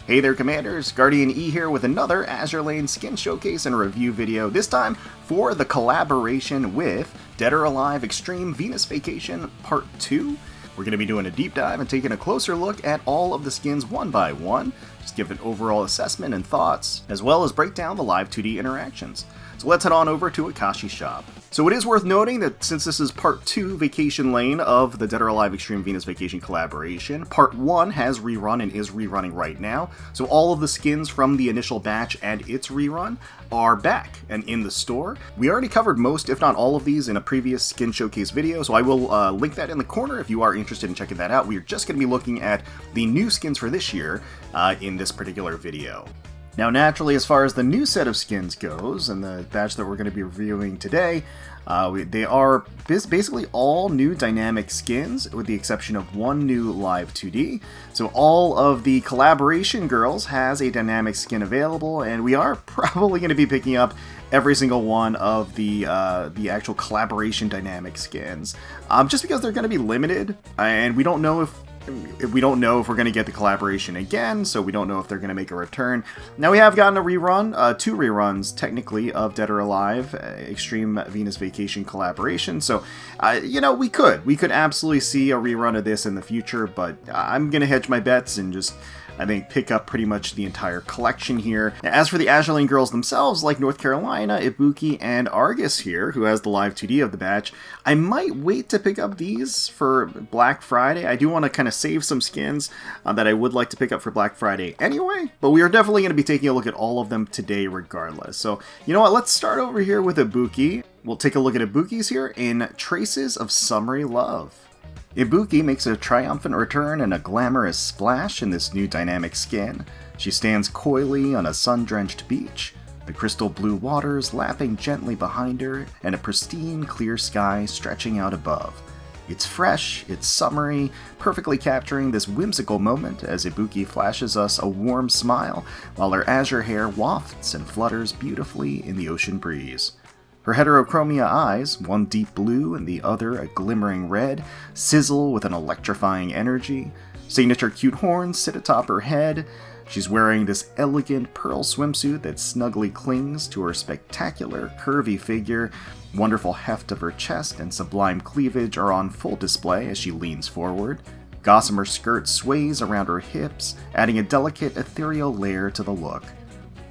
Hey there Commanders, GuardianE here with another Azur Lane skin showcase and review video, this time for the collaboration with Dead or Alive Xtreme Venus Vacation Part 2. We're going to be doing a deep dive and taking a closer look at all of the skins one by one, just give an overall assessment and thoughts, as well as break down the live 2D interactions. So let's head on over to Akashi's shop. So it is worth noting that since this is Part 2 Vacation Lane of the Dead or Alive Xtreme Venus Vacation collaboration, Part 1 has rerun and is rerunning right now. So all of the skins from the initial batch and its rerun are back and in the store. We already covered most, if not all of these in a previous skin showcase video, so I will link that in the corner if you are interested in checking that out. We are just going to be looking at the new skins for this year in this particular video. Now naturally, as far as the new set of skins goes, and the batch that we're going to be reviewing today, they are basically all new dynamic skins, with the exception of one new live 2D. So all of the collaboration girls has a dynamic skin available, and we are probably going to be picking up every single one of the actual collaboration dynamic skins, just because they're going to be limited, and we don't know if we're going to get the collaboration again, so we don't know if they're going to make a return. Now, we have gotten a rerun, two reruns, technically, of Dead or Alive Xtreme Venus Vacation collaboration, so, you know, we could absolutely see a rerun of this in the future, but I'm going to hedge my bets and just, I think, pick up pretty much the entire collection here. As for the Azur Lane girls themselves, like North Carolina, Ibuki, and Argus here, who has the live 2D of the batch, I might wait to pick up these for Black Friday. I do want to kind of save some skins that I would like to pick up for Black Friday anyway, but we are definitely going to be taking a look at all of them today regardless. So, you know what, let's start over here with Ibuki. We'll take a look at Ibuki's here in Traces of Summery Love. Ibuki makes a triumphant return and a glamorous splash in this new dynamic skin. She stands coyly on a sun-drenched beach, the crystal blue waters lapping gently behind her, and a pristine clear sky stretching out above. It's fresh, it's summery, perfectly capturing this whimsical moment as Ibuki flashes us a warm smile while her azure hair wafts and flutters beautifully in the ocean breeze. Her heterochromia eyes, one deep blue and the other a glimmering red, sizzle with an electrifying energy. Signature cute horns sit atop her head. She's wearing this elegant pearl swimsuit that snugly clings to her spectacular, curvy figure. Wonderful heft of her chest and sublime cleavage are on full display as she leans forward. Gossamer skirt sways around her hips, adding a delicate, ethereal layer to the look.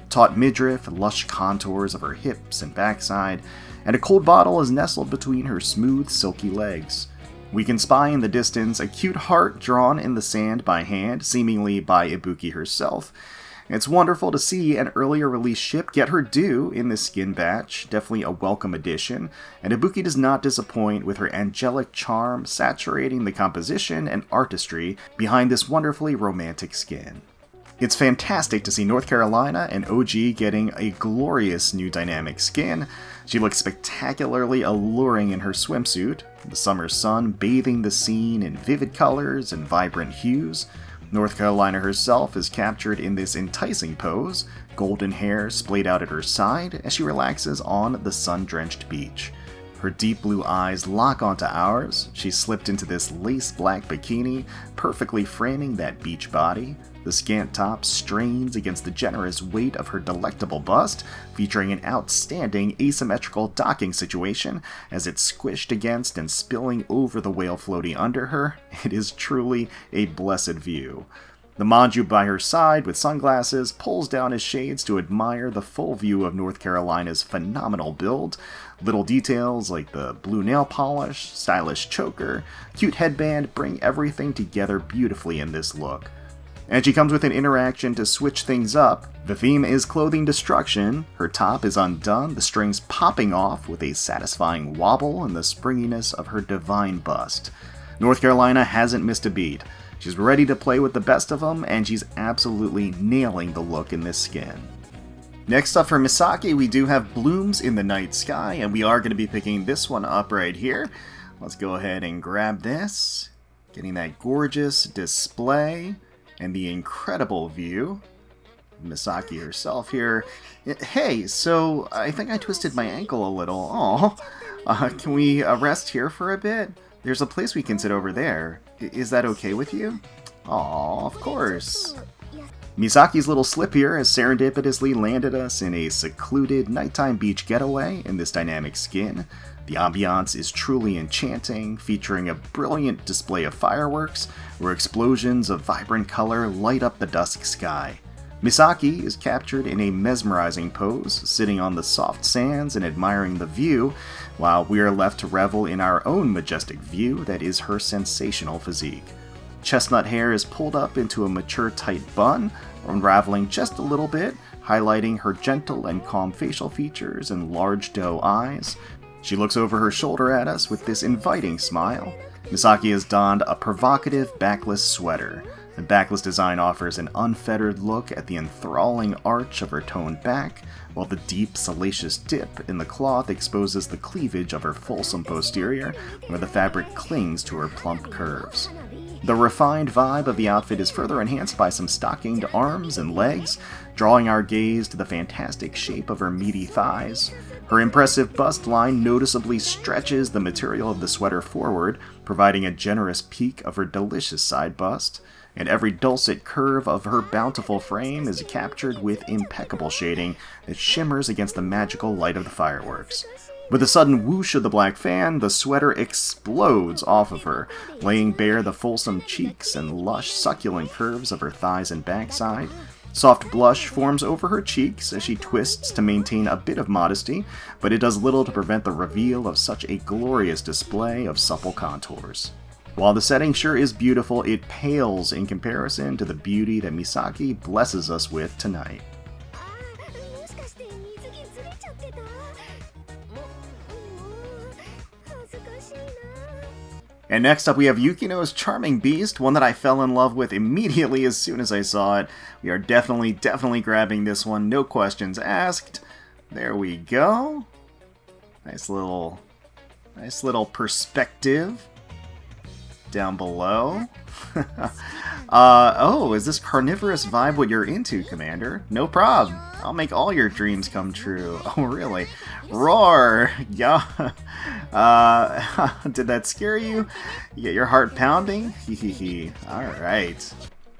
Taut midriff, lush contours of her hips and backside, and a cold bottle is nestled between her smooth, silky legs. We can spy in the distance a cute heart drawn in the sand by hand, seemingly by Ibuki herself. It's wonderful to see an earlier release ship get her due in this skin batch, definitely a welcome addition, and Ibuki does not disappoint with her angelic charm saturating the composition and artistry behind this wonderfully romantic skin. It's fantastic to see North Carolina and OG getting a glorious new dynamic skin. She looks spectacularly alluring in her swimsuit, the summer sun bathing the scene in vivid colors and vibrant hues. North Carolina herself is captured in this enticing pose, golden hair splayed out at her side as she relaxes on the sun-drenched beach. Her deep blue eyes lock onto ours. She's slipped into this lace black bikini, perfectly framing that beach body. The scant top strains against the generous weight of her delectable bust, featuring an outstanding asymmetrical docking situation as it's squished against and spilling over the whale floaty under her. It is truly a blessed view. The Manjuu by her side, with sunglasses, pulls down his shades to admire the full view of North Carolina's phenomenal build. Little details like the blue nail polish, stylish choker, cute headband bring everything together beautifully in this look. And she comes with an interaction to switch things up. The theme is clothing destruction. Her top is undone, the strings popping off with a satisfying wobble and the springiness of her divine bust. North Carolina hasn't missed a beat. She's ready to play with the best of them, and she's absolutely nailing the look in this skin. Next up for Misaki, we do have Blooms in the Night Sky, and we are going to be picking this one up right here. Let's go ahead and grab this. Getting that gorgeous display and the incredible view. Misaki herself here. Hey, so I think I twisted my ankle a little. Can we rest here for a bit? There's a place we can sit over there. Is that okay with you? Aw, of course. Misaki's little slip here has serendipitously landed us in a secluded nighttime beach getaway in this dynamic skin. The ambiance is truly enchanting, featuring a brilliant display of fireworks, where explosions of vibrant color light up the dusk sky. Misaki is captured in a mesmerizing pose, sitting on the soft sands and admiring the view, while we are left to revel in our own majestic view that is her sensational physique. Chestnut hair is pulled up into a mature tight bun, unraveling just a little bit, highlighting her gentle and calm facial features and large doe eyes. She looks over her shoulder at us with this inviting smile. Misaki has donned a provocative backless sweater. The backless design offers an unfettered look at the enthralling arch of her toned back, while the deep, salacious dip in the cloth exposes the cleavage of her fulsome posterior, where the fabric clings to her plump curves. The refined vibe of the outfit is further enhanced by some stockinged arms and legs, drawing our gaze to the fantastic shape of her meaty thighs. Her impressive bust line noticeably stretches the material of the sweater forward, providing a generous peek of her delicious side bust, and every dulcet curve of her bountiful frame is captured with impeccable shading that shimmers against the magical light of the fireworks. With a sudden whoosh of the black fan, the sweater explodes off of her, laying bare the fulsome cheeks and lush, succulent curves of her thighs and backside. Soft blush forms over her cheeks as she twists to maintain a bit of modesty, but it does little to prevent the reveal of such a glorious display of supple contours. While the setting sure is beautiful, it pales in comparison to the beauty that Misaki blesses us with tonight. And next up we have Yukino's Charming Beast, one that I fell in love with immediately as soon as I saw it. We are definitely grabbing this one, no questions asked. There we go. Nice little perspective down below. Oh, is this carnivorous vibe what you're into, Commander? No prob. I'll make all your dreams come true. Oh, really? Roar! Yeah. Did that scare you? You get your heart pounding? Hehehe. Alright.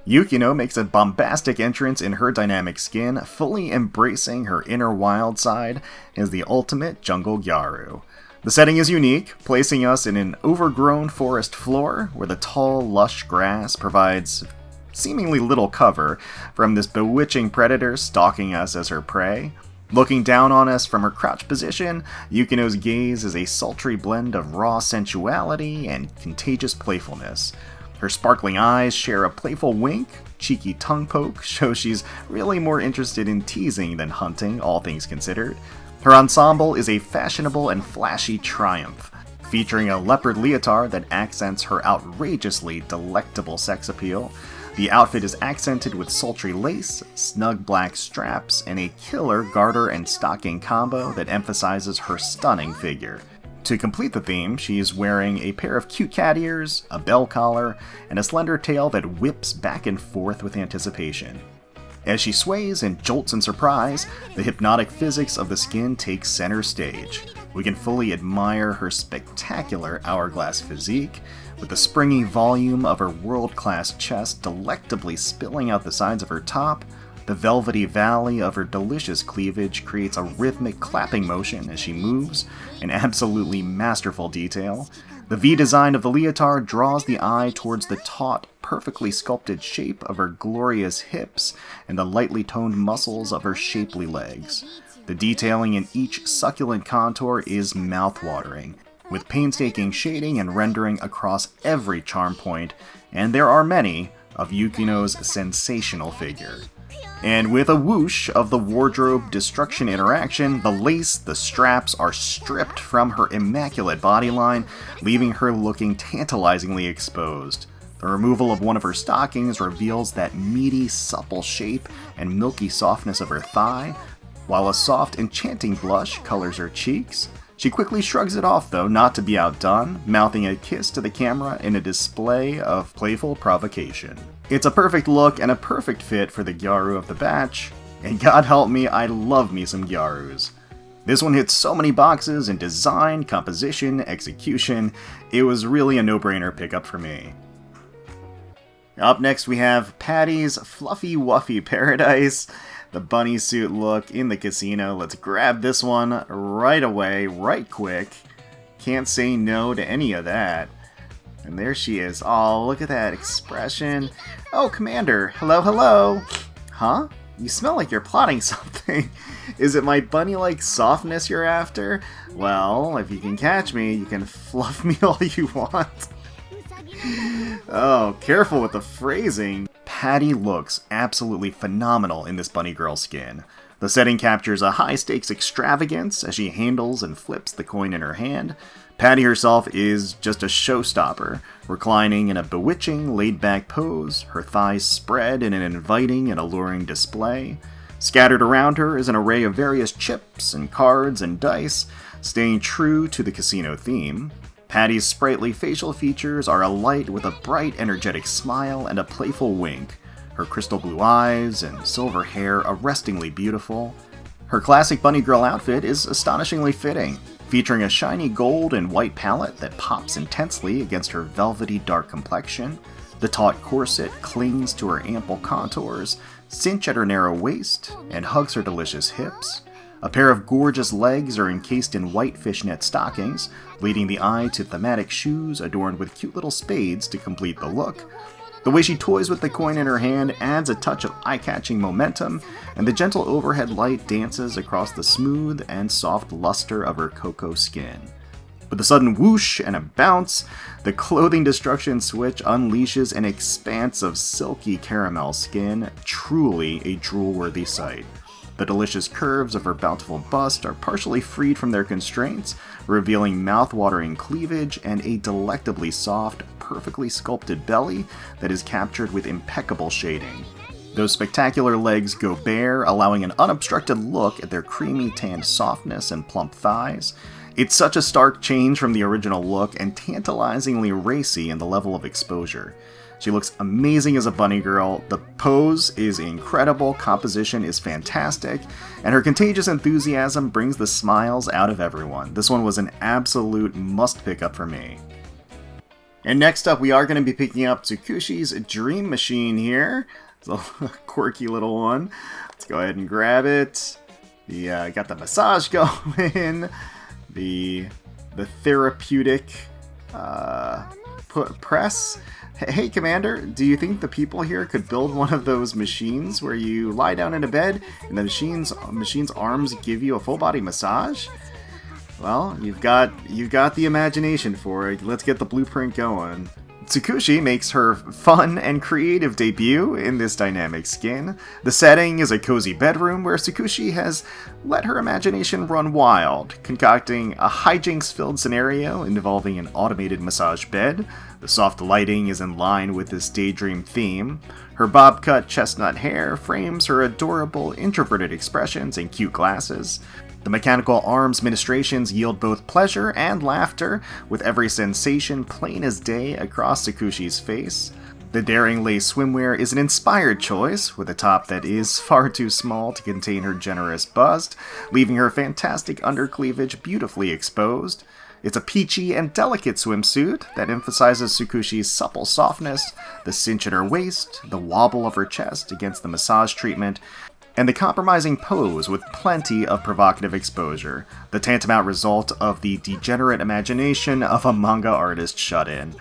Yukino makes a bombastic entrance in her dynamic skin, fully embracing her inner wild side as the ultimate jungle gyaru. The setting is unique, placing us in an overgrown forest floor where the tall, lush grass provides seemingly little cover from this bewitching predator stalking us as her prey. Looking down on us from her crouch position, Yukino's gaze is a sultry blend of raw sensuality and contagious playfulness. Her sparkling eyes share a playful wink, cheeky tongue poke shows she's really more interested in teasing than hunting, all things considered. Her ensemble is a fashionable and flashy triumph, featuring a leopard leotard that accents her outrageously delectable sex appeal. The outfit is accented with sultry lace, snug black straps, and a killer garter and stocking combo that emphasizes her stunning figure. To complete the theme, she is wearing a pair of cute cat ears, a bell collar, and a slender tail that whips back and forth with anticipation. As she sways and jolts in surprise, the hypnotic physics of the skin takes center stage. We can fully admire her spectacular hourglass physique, with the springy volume of her world-class chest delectably spilling out the sides of her top. The velvety valley of her delicious cleavage creates a rhythmic clapping motion as she moves, an absolutely masterful detail. The V-design of the leotard draws the eye towards the taut, perfectly sculpted shape of her glorious hips and the lightly toned muscles of her shapely legs. The detailing in each succulent contour is mouth-watering, with painstaking shading and rendering across every charm point, and there are many, of Yukino's sensational figure. And with a whoosh of the wardrobe destruction interaction, the lace, the straps are stripped from her immaculate bodyline, leaving her looking tantalizingly exposed. The removal of one of her stockings reveals that meaty, supple shape and milky softness of her thigh, while a soft, enchanting blush colors her cheeks. She quickly shrugs it off, though, not to be outdone, mouthing a kiss to the camera in a display of playful provocation. It's a perfect look and a perfect fit for the gyaru of the batch, and God help me, I love me some gyarus. This one hits so many boxes in design, composition, execution. It was really a no-brainer pickup for me. Up next we have Patty's Fluffy Wuffy Paradise. The bunny suit look in the casino. Let's grab this one right away, right quick. Can't say no to any of that. And there she is. Oh, look at that expression. Oh, Commander. Hello, hello. Huh? You smell like you're plotting something. Is it my bunny-like softness you're after? Well, if you can catch me, you can fluff me all you want. Oh, careful with the phrasing. Patty looks absolutely phenomenal in this bunny girl skin. The setting captures a high-stakes extravagance as she handles and flips the coin in her hand. Patty herself is just a showstopper, reclining in a bewitching, laid-back pose, her thighs spread in an inviting and alluring display. Scattered around her is an array of various chips and cards and dice, staying true to the casino theme. Patty's sprightly facial features are alight with a bright, energetic smile and a playful wink. Her crystal blue eyes and silver hair arrestingly beautiful. Her classic bunny girl outfit is astonishingly fitting, featuring a shiny gold and white palette that pops intensely against her velvety dark complexion. The taut corset clings to her ample contours, cinch at her narrow waist, and hugs her delicious hips. A pair of gorgeous legs are encased in white fishnet stockings, leading the eye to thematic shoes adorned with cute little spades to complete the look. The way she toys with the coin in her hand adds a touch of eye-catching momentum, and the gentle overhead light dances across the smooth and soft luster of her cocoa skin. With a sudden whoosh and a bounce, the clothing destruction switch unleashes an expanse of silky caramel skin, truly a drool-worthy sight. The delicious curves of her bountiful bust are partially freed from their constraints, revealing mouth-watering cleavage and a delectably soft, perfectly sculpted belly that is captured with impeccable shading. Those spectacular legs go bare, allowing an unobstructed look at their creamy tanned softness and plump thighs. It's such a stark change from the original look and tantalizingly racy in the level of exposure. She looks amazing as a bunny girl, the pose is incredible, composition is fantastic, and her contagious enthusiasm brings the smiles out of everyone. This one was an absolute must pick up for me. And next up we are going to be picking up Tsukushi's Dream Machine here. It's a quirky little one. Let's go ahead and grab it. Got the massage going, the therapeutic press. Hey, Commander, do you think the people here could build one of those machines where you lie down in a bed and the machine's arms give you a full-body massage? Well, you've got the imagination for it. Let's get the blueprint going. Tsukushi makes her fun and creative debut in this dynamic skin. The setting is a cozy bedroom where Tsukushi has let her imagination run wild, concocting a hijinks-filled scenario involving an automated massage bed. The soft lighting is in line with this daydream theme. Her bob-cut chestnut hair frames her adorable, introverted expressions and cute glasses. The mechanical arms ministrations yield both pleasure and laughter, with every sensation plain as day across Tsukushi's face. The daring lace swimwear is an inspired choice, with a top that is far too small to contain her generous bust, leaving her fantastic undercleavage beautifully exposed. It's a peachy and delicate swimsuit that emphasizes Tsukushi's supple softness, the cinch at her waist, the wobble of her chest against the massage treatment, and the compromising pose with plenty of provocative exposure, the tantamount result of the degenerate imagination of a manga artist shut-in.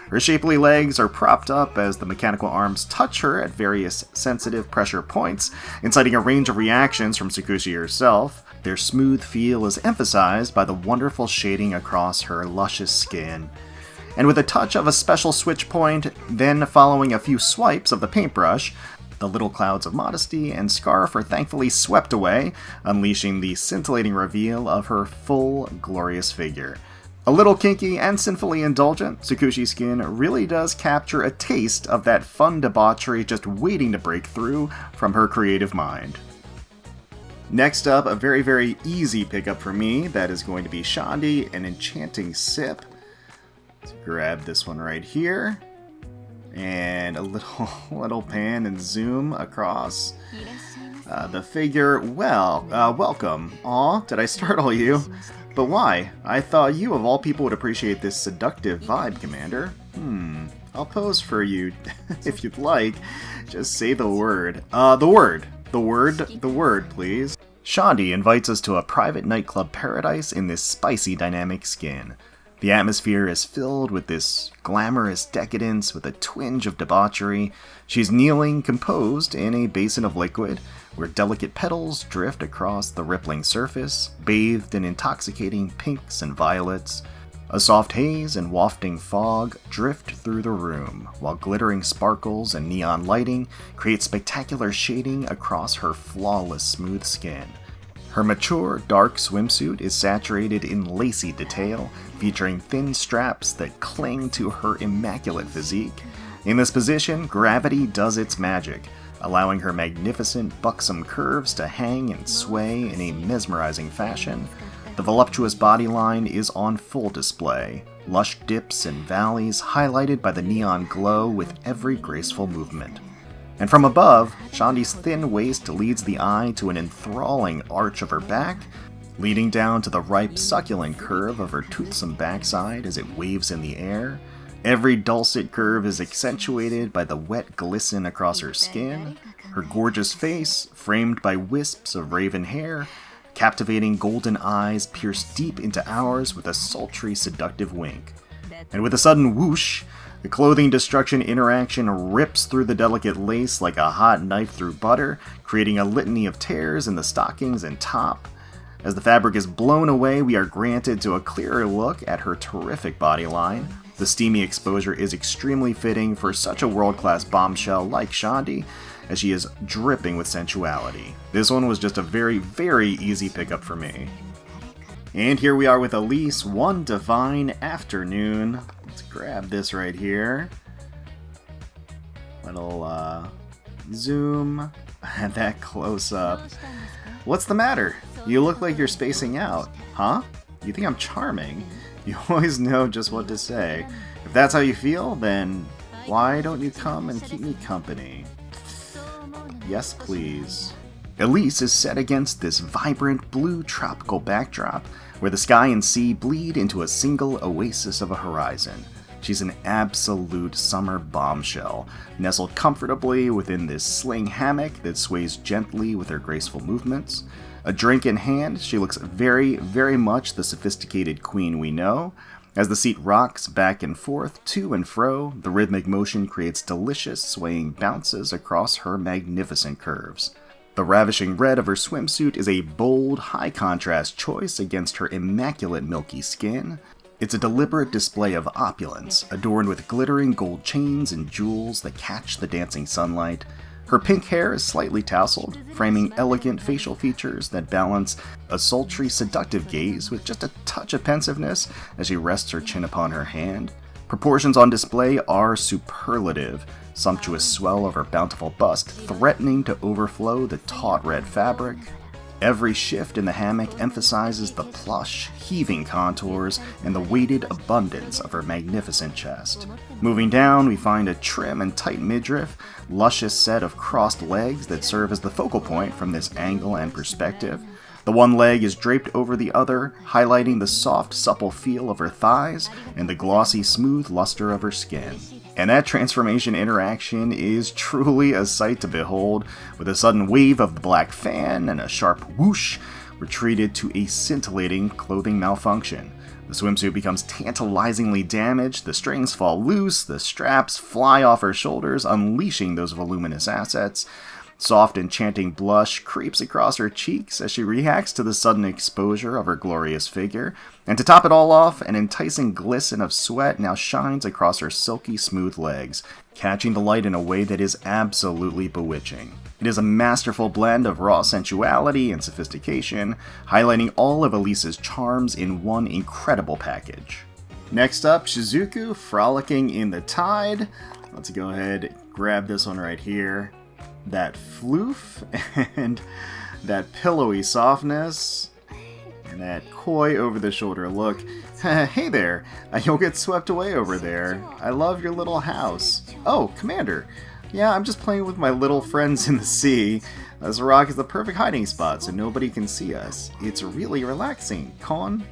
Her shapely legs are propped up as the mechanical arms touch her at various sensitive pressure points, inciting a range of reactions from Tsukushi herself. Their smooth feel is emphasized by the wonderful shading across her luscious skin. And with a touch of a special switch point, then following a few swipes of the paintbrush, the little clouds of modesty and scarf are thankfully swept away, unleashing the scintillating reveal of her full, glorious figure. A little kinky and sinfully indulgent, Tsukushi's skin really does capture a taste of that fun debauchery just waiting to break through from her creative mind. Next up, a very, very easy pickup for me. That is going to be Shandy, an enchanting sip. Let's grab this one right here. And a little pan and zoom across the figure. Well, welcome. Aw, did I startle you? But why? I thought you of all people would appreciate this seductive vibe, Commander. I'll pose for you if you'd like. Just say the word. The word, please. Shandy invites us to a private nightclub paradise in this spicy dynamic skin. The atmosphere is filled with this glamorous decadence with a twinge of debauchery. She's kneeling, composed in a basin of liquid, where delicate petals drift across the rippling surface, bathed in intoxicating pinks and violets. A soft haze and wafting fog drift through the room, while glittering sparkles and neon lighting create spectacular shading across her flawless smooth skin. Her mature, dark swimsuit is saturated in lacy detail, featuring thin straps that cling to her immaculate physique. In this position, gravity does its magic, allowing her magnificent, buxom curves to hang and sway in a mesmerizing fashion. The voluptuous bodyline is on full display, lush dips and valleys highlighted by the neon glow with every graceful movement. And from above, Shandy's thin waist leads the eye to an enthralling arch of her back, leading down to the ripe, succulent curve of her toothsome backside as it waves in the air. Every dulcet curve is accentuated by the wet glisten across her skin. Her gorgeous face, framed by wisps of raven hair, captivating golden eyes pierce deep into ours with a sultry, seductive wink. And with a sudden whoosh, the clothing destruction interaction rips through the delicate lace like a hot knife through butter, creating a litany of tears in the stockings and top. As the fabric is blown away, we are granted to a clearer look at her terrific bodyline. The steamy exposure is extremely fitting for such a world-class bombshell like Shandy, as she is dripping with sensuality. This one was just a very, very easy pickup for me. And here we are with Elise, one divine afternoon. Let's grab this right here. Little zoom at that close up. What's the matter? You look like you're spacing out. Huh? You think I'm charming? You always know just what to say. If that's how you feel, then why don't you come and keep me company? Yes, please. Elise is set against this vibrant blue tropical backdrop where the sky and sea bleed into a single oasis of a horizon. She's an absolute summer bombshell, nestled comfortably within this sling hammock that sways gently with her graceful movements. A drink in hand, she looks very, very much the sophisticated queen we know. As the seat rocks back and forth, to and fro, the rhythmic motion creates delicious, swaying bounces across her magnificent curves. The ravishing red of her swimsuit is a bold, high-contrast choice against her immaculate milky skin. It's a deliberate display of opulence, adorned with glittering gold chains and jewels that catch the dancing sunlight. Her pink hair is slightly tousled, framing elegant facial features that balance a sultry, seductive gaze with just a touch of pensiveness as she rests her chin upon her hand. Proportions on display are superlative, sumptuous swell of her bountiful bust threatening to overflow the taut red fabric. Every shift in the hammock emphasizes the plush, heaving contours and the weighted abundance of her magnificent chest. Moving down, we find a trim and tight midriff, luscious set of crossed legs that serve as the focal point from this angle and perspective. The one leg is draped over the other, highlighting the soft, supple feel of her thighs and the glossy, smooth luster of her skin. And that transformation interaction is truly a sight to behold, with a sudden wave of the black fan and a sharp whoosh, we're treated to a scintillating clothing malfunction. The swimsuit becomes tantalizingly damaged, the strings fall loose, the straps fly off her shoulders, unleashing those voluminous assets. Soft enchanting blush creeps across her cheeks as she reacts to the sudden exposure of her glorious figure, and to top it all off, an enticing glisten of sweat now shines across her silky smooth legs, catching the light in a way that is absolutely bewitching. It is a masterful blend of raw sensuality and sophistication, highlighting all of Elise's charms in one incredible package. Next up, Shizuku, frolicking in the tide. Let's go ahead and grab this one right here. That floof and that pillowy softness and that coy over-the-shoulder look. Hey there, you'll get swept away over there. I love your little house. Oh, Commander. Yeah, I'm just playing with my little friends in the sea. This rock is the perfect hiding spot so nobody can see us. It's really relaxing, Con.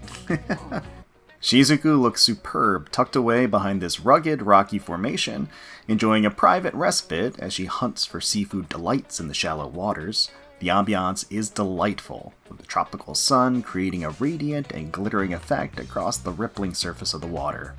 Shizuku looks superb, tucked away behind this rugged, rocky formation, enjoying a private respite as she hunts for seafood delights in the shallow waters. The ambiance is delightful, with the tropical sun creating a radiant and glittering effect across the rippling surface of the water.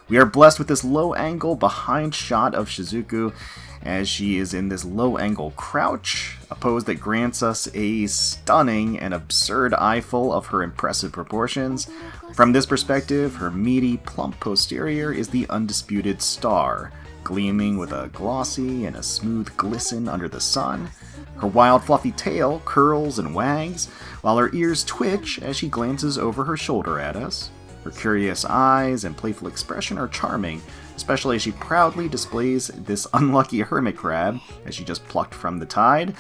We are blessed with this low-angle behind shot of Shizuku as she is in this low-angle crouch, a pose that grants us a stunning and absurd eyeful of her impressive proportions. From this perspective, her meaty, plump posterior is the undisputed star, gleaming with a glossy and a smooth glisten under the sun. Her wild, fluffy tail curls and wags, while her ears twitch as she glances over her shoulder at us. Her curious eyes and playful expression are charming, especially as she proudly displays this unlucky hermit crab as she just plucked from the tide.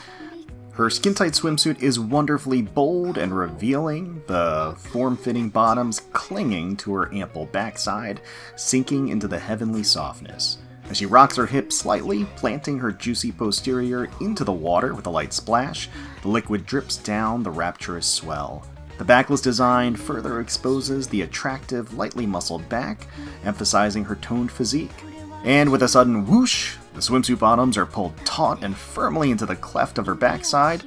Her skin-tight swimsuit is wonderfully bold and revealing, the form-fitting bottoms clinging to her ample backside, sinking into the heavenly softness. As she rocks her hips slightly, planting her juicy posterior into the water with a light splash, the liquid drips down the rapturous swell. The backless design further exposes the attractive, lightly muscled back, emphasizing her toned physique. And with a sudden whoosh, the swimsuit bottoms are pulled taut and firmly into the cleft of her backside.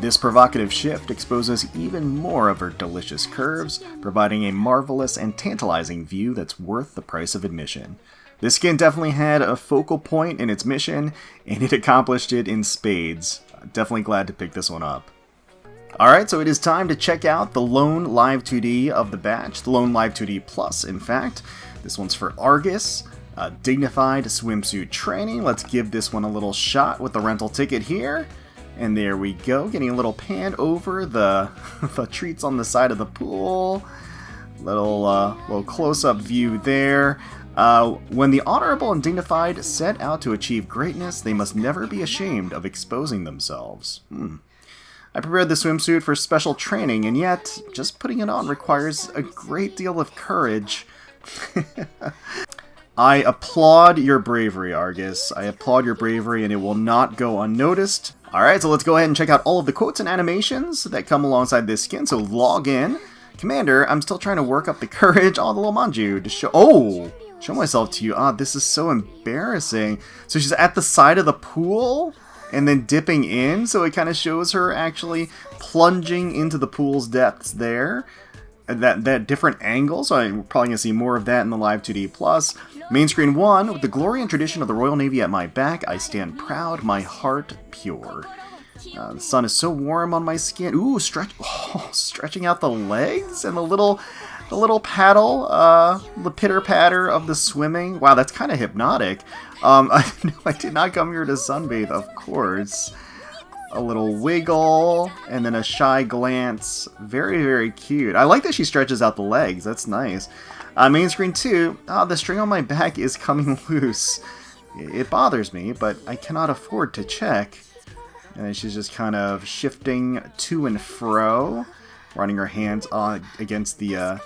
This provocative shift exposes even more of her delicious curves, providing a marvelous and tantalizing view that's worth the price of admission. This skin definitely had a focal point in its mission, and it accomplished it in spades. Definitely glad to pick this one up. Alright, so it is time to check out the lone live 2D of the batch, the lone live 2D plus, in fact. This one's for Argus, dignified swimsuit training. Let's give this one a little shot with the rental ticket here. And there we go, getting a little pan over the, the treats on the side of the pool. Little close-up view there. When the honorable and dignified set out to achieve greatness, they must never be ashamed of exposing themselves. I prepared the swimsuit for special training, and yet, just putting it on requires a great deal of courage. I applaud your bravery, Argus. I applaud your bravery, and it will not go unnoticed. Alright, so let's go ahead and check out all of the quotes and animations that come alongside this skin. So log in. Commander, I'm still trying to work up the courage. Oh, the little Manjuu to show myself to you. This is so embarrassing. So she's at the side of the pool and then dipping in, so it kind of shows her actually plunging into the pool's depths there. That different angle, so we're probably going to see more of that in the Live 2D Plus. Main screen 1, with the glory and tradition of the Royal Navy at my back, I stand proud, my heart pure. The sun is so warm on my skin. Ooh, stretching out the legs and the little paddle, the pitter-patter of the swimming. Wow, that's kind of hypnotic. I did not come here to sunbathe, of course. A little wiggle, and then a shy glance. Very, very cute. I like that she stretches out the legs. That's nice. Main screen 2, the string on my back is coming loose. It bothers me, but I cannot afford to check. And then she's just kind of shifting to and fro, running her hands on against the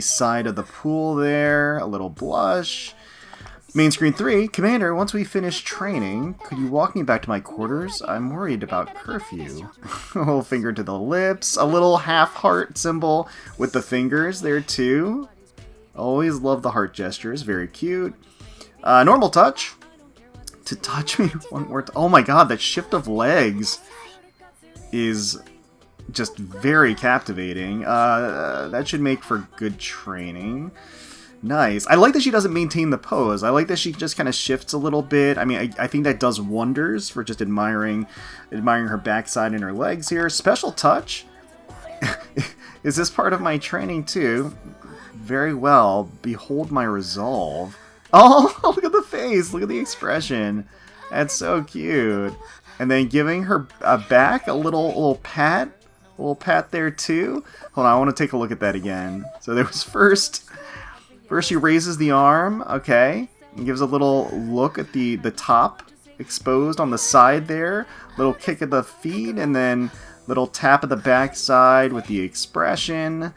side of the pool there. A little blush. Main screen 3, Commander, once we finish training, could you walk me back to my quarters? I'm worried about curfew. A little finger to the lips, a little half heart symbol with the fingers there too. Always love the heart gestures, very cute. Normal touch. To touch me one more time. Oh my god, that shift of legs is just very captivating. That should make for good training. Nice. I like that she doesn't maintain the pose. I like that she just kind of shifts a little bit. I mean, I think that does wonders for just admiring her backside and her legs here. Special touch. Is this part of my training too? Very well. Behold my resolve. Oh, look at the face. Look at the expression. That's so cute. And then giving her back a little pat. A little pat there too. Hold on, I want to take a look at that again. So there was first she raises the arm, okay, and gives a little look at the top exposed on the side there. Little kick at the feet, and then little tap at the backside with the expression.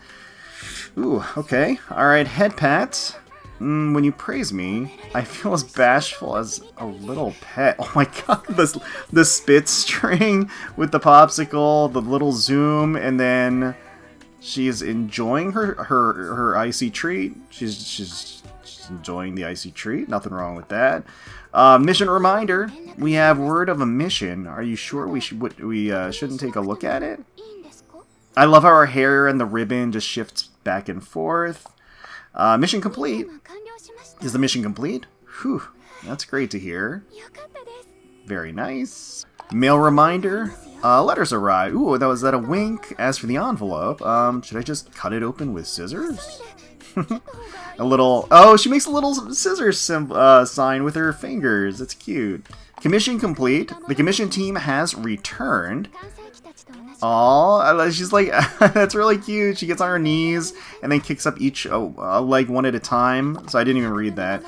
Ooh, okay. Alright, head pat. When you praise me, I feel as bashful as a little pet. Oh my god, the spit string with the popsicle, the little zoom, and then She's enjoying her icy treat. She's enjoying the icy treat. Nothing wrong with that. Mission reminder. We have word of a mission. Are you sure we shouldn't take a look at it? I love how her hair and the ribbon just shifts back and forth. Mission complete. Is the mission complete? Whew. That's great to hear. Very nice. Mail reminder. Letters arrive. Ooh, was that a wink? As for the envelope, should I just cut it open with scissors? A little... Oh, she makes a little scissors sign with her fingers. That's cute. Commission complete. The commission team has returned. Aw, she's like... That's really cute. She gets on her knees and then kicks up each leg one at a time. So I didn't even read that.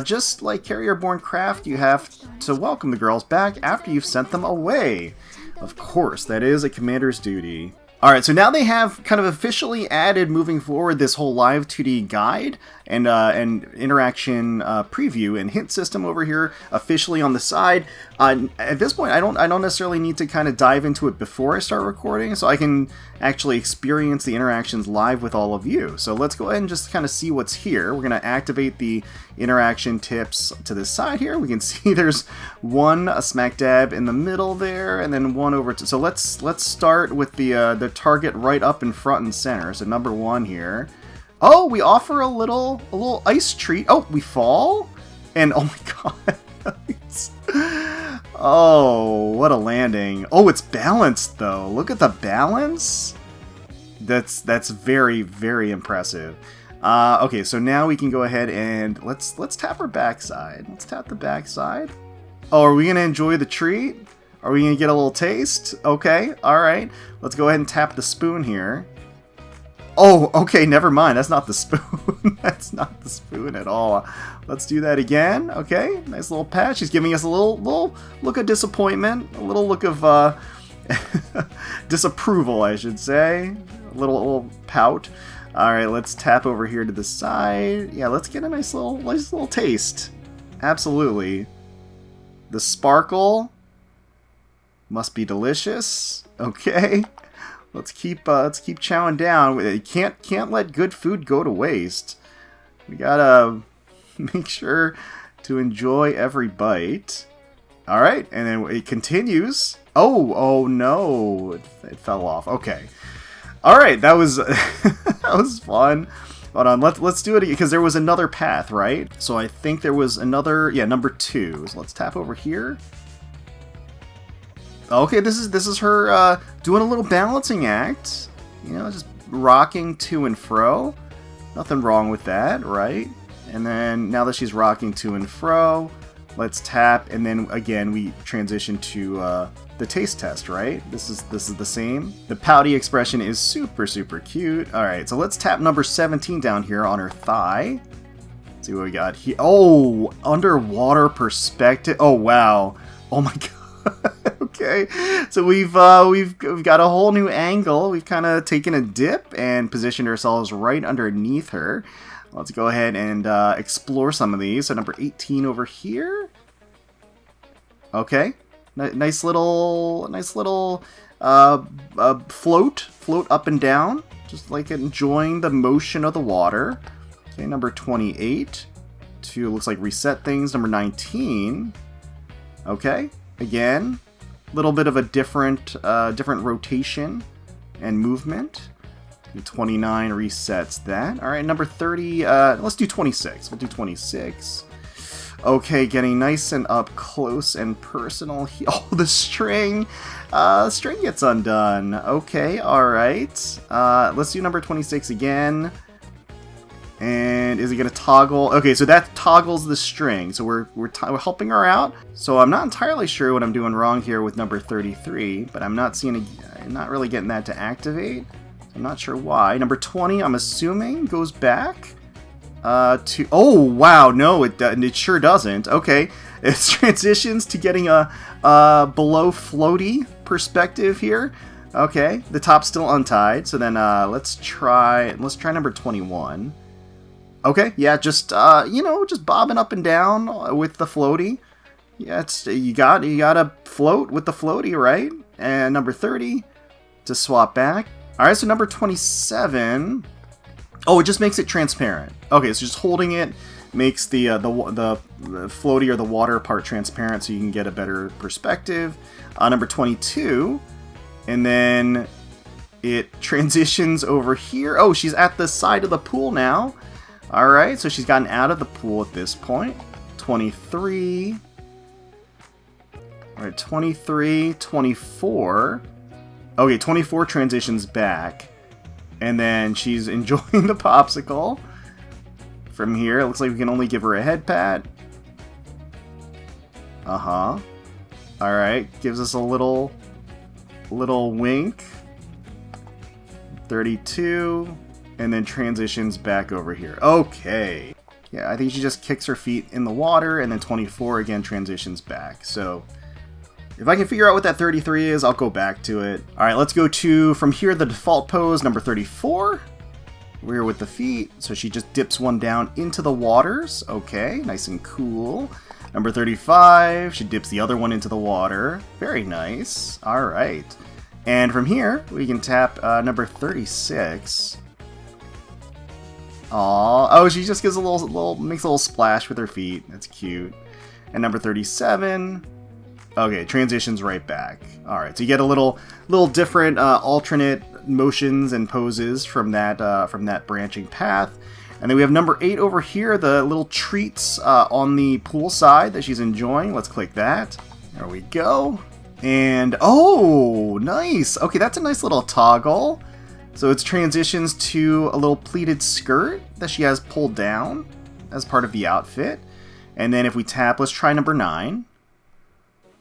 Just like Carrier-born craft, you have to welcome the girls back after you've sent them away. Of course, that is a commander's duty. Alright, so now they have kind of officially added, moving forward, this whole live 2D guide and interaction preview and hint system over here officially on the side. At this point, I don't necessarily need to kind of dive into it before I start recording, so I can actually experience the interactions live with all of you. So let's go ahead and just kind of see what's here. We're going to activate the interaction tips to this side here. We can see there's one smack dab in the middle there, and then one over to... So let's start with the target right up in front and center. So number one here. Oh, we offer a little ice treat. Oh, we fall? And oh my god. Oh, what a landing. Oh, it's balanced though. Look at the balance. That's very, very impressive. Okay, so now we can go ahead and let's tap her backside. Let's tap the backside. Oh, are we gonna enjoy the treat? Are we gonna get a little taste? Okay, alright. Let's go ahead and tap the spoon here. Oh, okay, never mind. That's not the spoon. That's not the spoon at all. Let's do that again. Okay, nice little pat. She's giving us a little look of disappointment. A little look of disapproval, I should say. A little pout. Alright, let's tap over here to the side. Yeah, let's get a nice little taste. Absolutely. The sparkle must be delicious. Okay. Let's keep chowing down. You can't let good food go to waste. We gotta make sure to enjoy every bite. All right, and then it continues. Oh no, it fell off. Okay. All right, that was that was fun. Hold on, let's do it again because there was another path, right? So I think there was another, yeah, number 2. So let's tap over here. Okay, this is her doing a little balancing act. You know, just rocking to and fro. Nothing wrong with that, right? And then now that she's rocking to and fro, let's tap, and then again we transition to the taste test, right? This is the same. The pouty expression is super cute. All right, so let's tap number 17 down here on her thigh. Let's see what we got here. Oh, underwater perspective. Oh wow. Oh my god. Okay, so we've got a whole new angle. We've kind of taken a dip and positioned ourselves right underneath her. Let's go ahead and explore some of these. So number 18 over here. Okay, nice little float up and down, just like enjoying the motion of the water. Okay, number 28 to looks like reset things. Number 19. Okay. Again, a little bit of a different rotation and movement. 29 resets that. All right, number 30. Let's do 26. We'll do 26. Okay, getting nice and up close and personal. Oh, the string. String gets undone. Okay, all right. Let's do number 26 again. And is it going to toggle? Okay, so that toggles the string. So we're helping her out. So I'm not entirely sure what I'm doing wrong here with number 33, but I'm not really getting that to activate. I'm not sure why. Number 20, I'm assuming, goes back to... Oh, wow, no, it sure doesn't. Okay, it transitions to getting a below floaty perspective here. Okay, the top's still untied. So then let's try number 21. Okay, yeah, just just bobbing up and down with the floaty. Yeah, you gotta float with the floaty, right? And number 30 to swap back. Alright, so number 27. Oh, it just makes it transparent. Okay, so just holding it makes the floaty or the water part transparent so you can get a better perspective. Number 22. And then it transitions over here. Oh, she's at the side of the pool now. Alright, so she's gotten out of the pool at this point. 23. Alright, 23, 24. Okay, 24 transitions back. And then she's enjoying the popsicle. From here, it looks like we can only give her a head pat. Uh-huh. Alright, gives us a little wink. 32. And then transitions back over here. Okay. Yeah, I think she just kicks her feet in the water, and then 24 again transitions back. So if I can figure out what that 33 is, I'll go back to it. Alright, let's go to, from here, the default pose, number 34. We're with the feet, so she just dips one down into the waters. Okay, nice and cool. Number 35, she dips the other one into the water. Very nice. Alright. And from here, we can tap number 36. Aww. Oh, she just gives makes a little splash with her feet. That's cute. And number 37. Okay, transitions right back. Alright, so you get a little different alternate motions and poses from that branching path. And then we have number 8 over here, the little treats on the pool side that she's enjoying. Let's click that. There we go. And, oh, nice. Okay, that's a nice little toggle. So it's transitions to a little pleated skirt that she has pulled down as part of the outfit. And then if we tap, let's try number 9.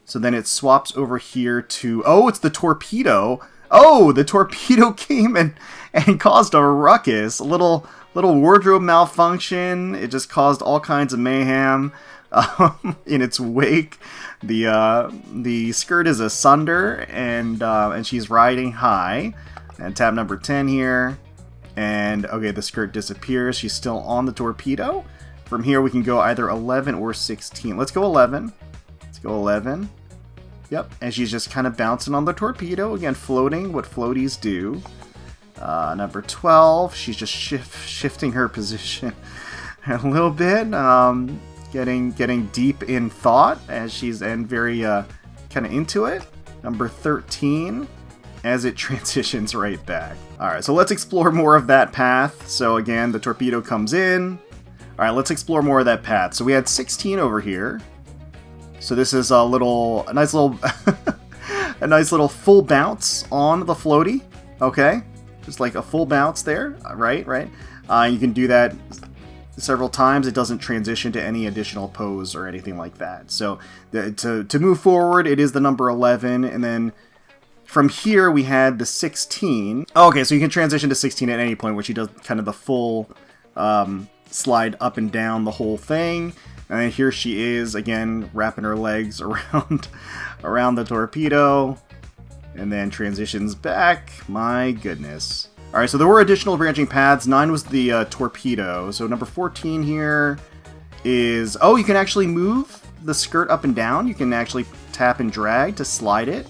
So then it swaps over here to, oh, it's the torpedo. Oh, the torpedo came and caused a ruckus. A little wardrobe malfunction. It just caused all kinds of mayhem in its wake. The skirt is asunder, and she's riding high. And tap number 10 here. And, okay, the skirt disappears. She's still on the torpedo. From here, we can go either 11 or 16. Let's go 11. Let's go 11. Yep, and she's just kind of bouncing on the torpedo. Again, floating, what floaties do. Number 12, she's just shifting her position a little bit. Getting deep in thought as she's very kind of into it. Number 13. As it transitions right back. Alright, so let's explore more of that path. So again, the torpedo comes in. Alright, let's explore more of that path. So we had 16 over here. So this is a nice little a nice little full bounce on the floaty. Okay? Just like a full bounce there. Right. You can do that several times. It doesn't transition to any additional pose or anything like that. So to move forward, it is the number 11, and then from here, we had the 16. Okay, so you can transition to 16 at any point, which he does kind of the full slide up and down the whole thing. And then here she is, again, wrapping her legs around the torpedo. And then transitions back. My goodness. Alright, so there were additional branching paths. 9 was the torpedo. So number 14 here is... Oh, you can actually move the skirt up and down. You can actually tap and drag to slide it.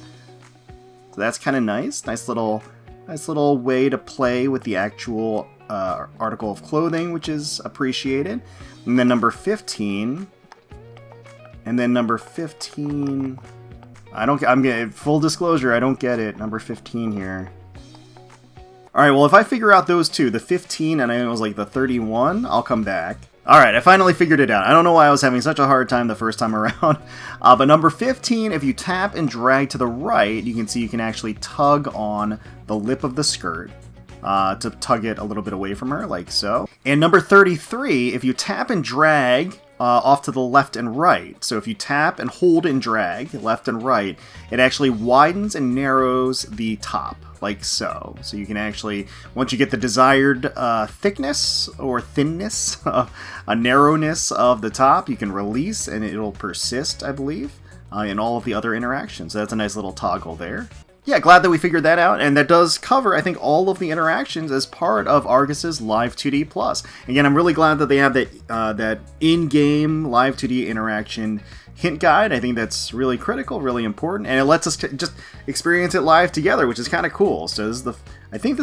So that's kind of nice. Nice little way to play with the actual article of clothing, which is appreciated. And then number 15. And then number 15. I'm getting full disclosure. I don't get it. Number 15 here. All right. Well, if I figure out those two, the 15 and I know it was like the 31, I'll come back. Alright, I finally figured it out. I don't know why I was having such a hard time the first time around. But number 15, if you tap and drag to the right, you can see you can actually tug on the lip of the skirt to tug it a little bit away from her, like so. And number 33, if you tap and drag off to the left and right, so if you tap and hold and drag left and right, it actually widens and narrows the top, like so. So you can actually, once you get the desired thickness or thinness, a narrowness of the top, you can release and it'll persist, I believe, in all of the other interactions. So that's a nice little toggle there. Yeah, glad that we figured that out, and that does cover, I think, all of the interactions as part of Argus's Live 2D Plus. Again, I'm really glad that they have that in-game Live 2D interaction hint guide. I think that's really critical, really important, and it lets us just experience it live together, which is kind of cool. So this is I think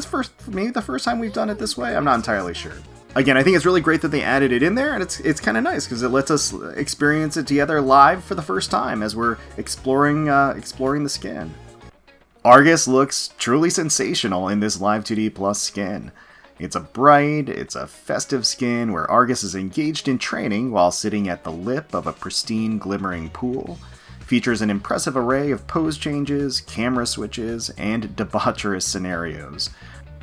maybe the first time we've done it this way. I'm not entirely sure. Again, I think it's really great that they added it in there, and it's kind of nice because it lets us experience it together live for the first time as we're exploring the skin. Argus looks truly sensational in this Live 2D Plus skin. It's a festive skin where Argus is engaged in training while sitting at the lip of a pristine, glimmering pool. Features an impressive array of pose changes, camera switches, and debaucherous scenarios.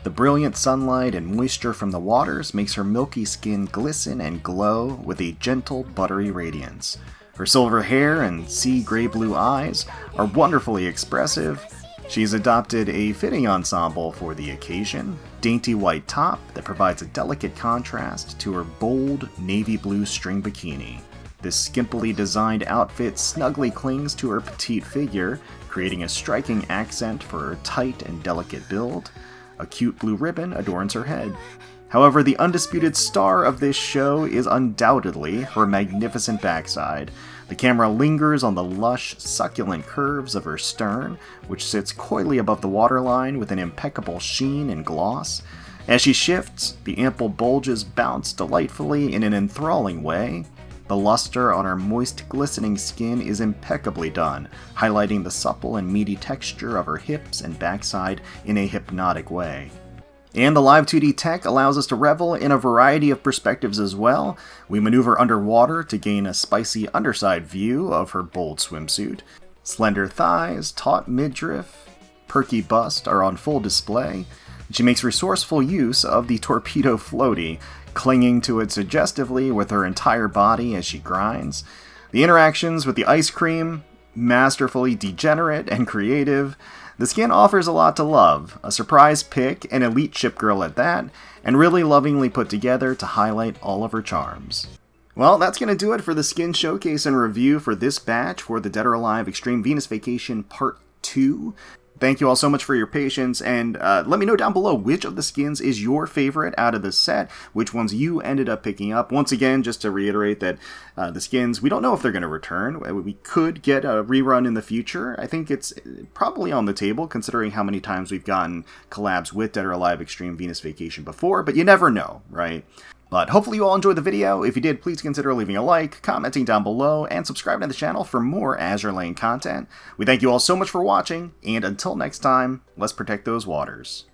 The brilliant sunlight and moisture from the waters makes her milky skin glisten and glow with a gentle, buttery radiance. Her silver hair and sea gray-blue eyes are wonderfully expressive. She's adopted a fitting ensemble for the occasion, dainty white top that provides a delicate contrast to her bold navy blue string bikini. This skimpily designed outfit snugly clings to her petite figure, creating a striking accent for her tight and delicate build. A cute blue ribbon adorns her head. However, the undisputed star of this show is undoubtedly her magnificent backside. The camera lingers on the lush, succulent curves of her stern, which sits coyly above the waterline with an impeccable sheen and gloss. As she shifts, the ample bulges bounce delightfully in an enthralling way. The luster on her moist, glistening skin is impeccably done, highlighting the supple and meaty texture of her hips and backside in a hypnotic way. And the Live 2D tech allows us to revel in a variety of perspectives as well. We maneuver underwater to gain a spicy underside view of her bold swimsuit. Slender thighs, taut midriff, perky bust are on full display. She makes resourceful use of the torpedo floaty, clinging to it suggestively with her entire body as she grinds. The interactions with the ice cream, masterfully degenerate and creative. The skin offers a lot to love, a surprise pick, an elite ship girl at that, and really lovingly put together to highlight all of her charms. Well, that's going to do it for the skin showcase and review for this batch for the Dead or Alive Xtreme Venus Vacation Part 2. Thank you all so much for your patience, and let me know down below which of the skins is your favorite out of the set, which ones you ended up picking up. Once again, just to reiterate that the skins, we don't know if they're going to return. We could get a rerun in the future. I think it's probably on the table, considering how many times we've gotten collabs with Dead or Alive Xtreme Venus Vacation before, but you never know, right? But hopefully you all enjoyed the video. If you did, please consider leaving a like, commenting down below, and subscribing to the channel for more Azur Lane content. We thank you all so much for watching, and until next time, let's protect those waters.